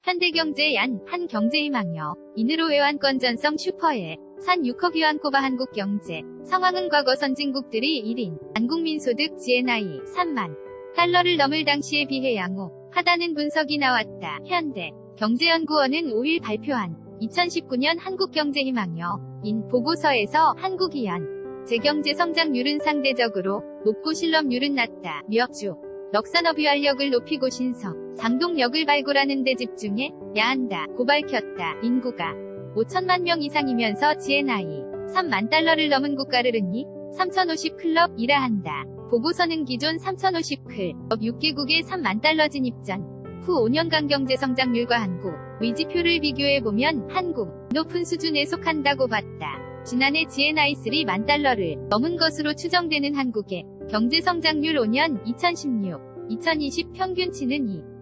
현대경제 한 경제희망여. 인으로 외환권 전성 슈퍼에. 산 6억 위안 꼽아 한국경제. 상황은 과거 선진국들이 1인 안국민소득 GNI 3만 달러를 넘을 당시에 비해 양호하다는 분석이 나왔다. 현대 경제연구원은 5일 발표한 2019년 한국경제희망여 인 보고서에서 한국이 재경제 성장률은 상대적으로 높고 실업률은 낮다. 몇 럭산업 유활력을 높이고 신성 장동력을 발굴하는 데 집중해 야 한다고 밝혔다. 인구가 5천만 명 이상이면서 GNI 3만 달러를 넘은 국가를 은이 3050 클럽이라 한다. 보고서는 기존 3050 클럽 6개국의 3만 달러 진입 전 후 5년간 경제 성장률과 한국 위지표를 비교해보면 한국 높은 수준에 속한다고 봤다. 지난해 GNI 3만 달러를 넘은 것으로 추정되는 한국의 경제 성장률 5년 2016-2020 평균치는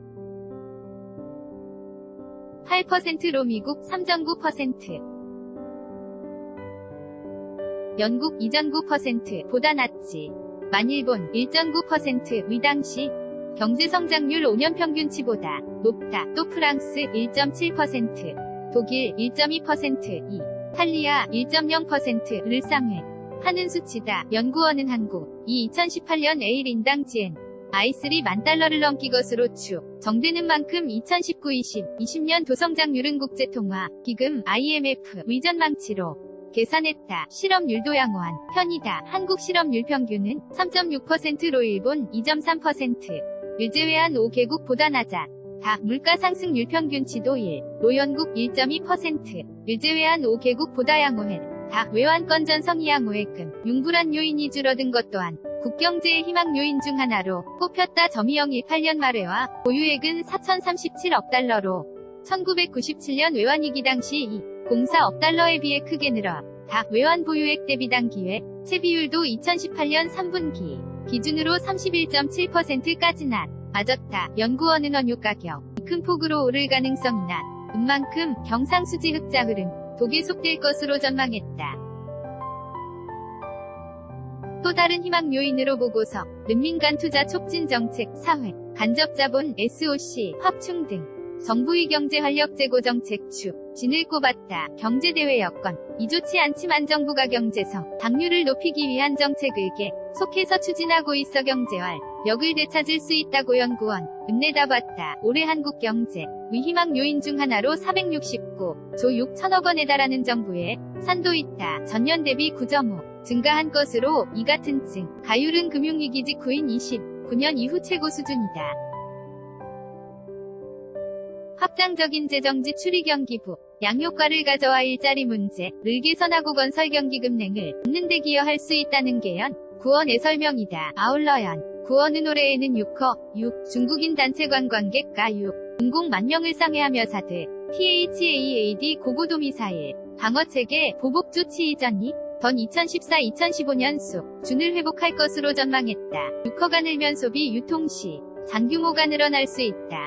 8%로 미국 3.9%, 영국 2.9%보다 낮지. 만 일본 1.9% 위 당시 경제 성장률 5년 평균치보다 높다. 또 프랑스 1.7%, 독일 1.2%, 이탈리아 1.0%를 상회하는 수치다. 연구원은 한국이 2018년 A인당 GNI 3만 달러를 넘기 것으로 추정되는 만큼 2019-20년 도성장률은 국제통화기금 IMF 위전 망치로 계산했다. 실업률도 양호한 편이다. 한국 실업률 평균은 3.6%로 일본 2.3%, 를 제외한 5개국보다 낮아. 다 물가 상승률 평균치도 1로 영국 1.2%를 제외한 5개국보다 양호해. 다 외환권 전성이 양호해금 융불안 요인이 줄어든 것 또한 국경제의 희망 요인 중 하나로 꼽혔다. 점이영 18년 말외화 보유액은 4,037억 달러로 1997년 외환위기 당시 204억 달러에 비해 크게 늘어 다 외환 보유액 대비 단기외 채비율도 2018년 3분기 기준으로 31.7%까지 낮아졌다. 연구원은 원유 가격 큰 폭으로 오를 가능성이 낮은 만큼 경상수지 흑자 흐름 도 계속될 것으로 전망했다. 또 다른 희망 요인으로 보고서 민간 투자 촉진 정책, 사회 간접자본, SOC 확충 등 정부의 경제 활력 제고 정책 진을 꼽았다. 경제대회 여건 좋지 않지만 정부가 경제성 당률을 높이기 위한 정책을 계속해서 추진하고 있어 경제활력을 되찾을 수 있다고 연구원 내다봤다. 올해 한국 경제 희망 요인 중 하나로 469조 6천억 원에 달하는 정부의 산도 있다. 전년 대비 9.5 증가한 것으로 이 같은 가율은 금융위기 직후인 29년 이후 최고 수준이다. 확장적인 재정지출이 경기부 양효과를 가져와 일자리 문제를 개선하고 건설경기금냉을 없는 데 기여할 수 있다는 개연 구원의 설명이다. 아울러 구원은 올해에는 6억 중국인 단체 관광객가 600만 명을 상회하며 사드 THAAD 고고도 미사일 방어체계 보복 조치 이전이 던 2014-2015년 수준을 회복할 것으로 전망했다. 6호가 늘면 소비 유통시 장규모가 늘어날 수 있다.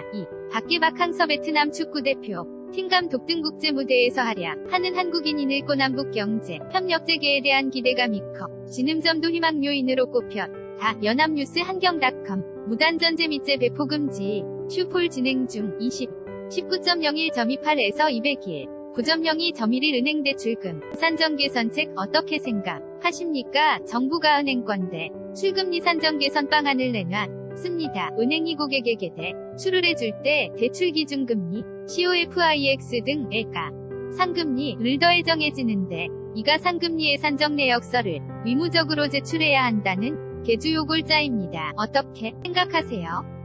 밖에 박항서 베트남 축구대표 팀 감독 등 국제 무대에서 활약하는 한국인이 늙고 남북 경제 협력 재개에 대한 기대감이 커지는 점도 희망 요인으로 꼽혔다. 연합뉴스 한경닷컴 무단전제 미제 배포 금지 슈폴 진행 중 19.01.28에서 201 9.02.11 은행 대출금 산정 개선책 어떻게 생각하십니까? 정부가 은행권 대출금리 산정 개선 방안을 내놨습니다. 은행이 고객에게 대출을 해줄 때 대출 기준금리, COFIX 등의 상금리를 더해 정해지는데 이가 상금리의 산정 내역서를 의무적으로 제출해야 한다는 개주요 골자입니다. 어떻게 생각하세요?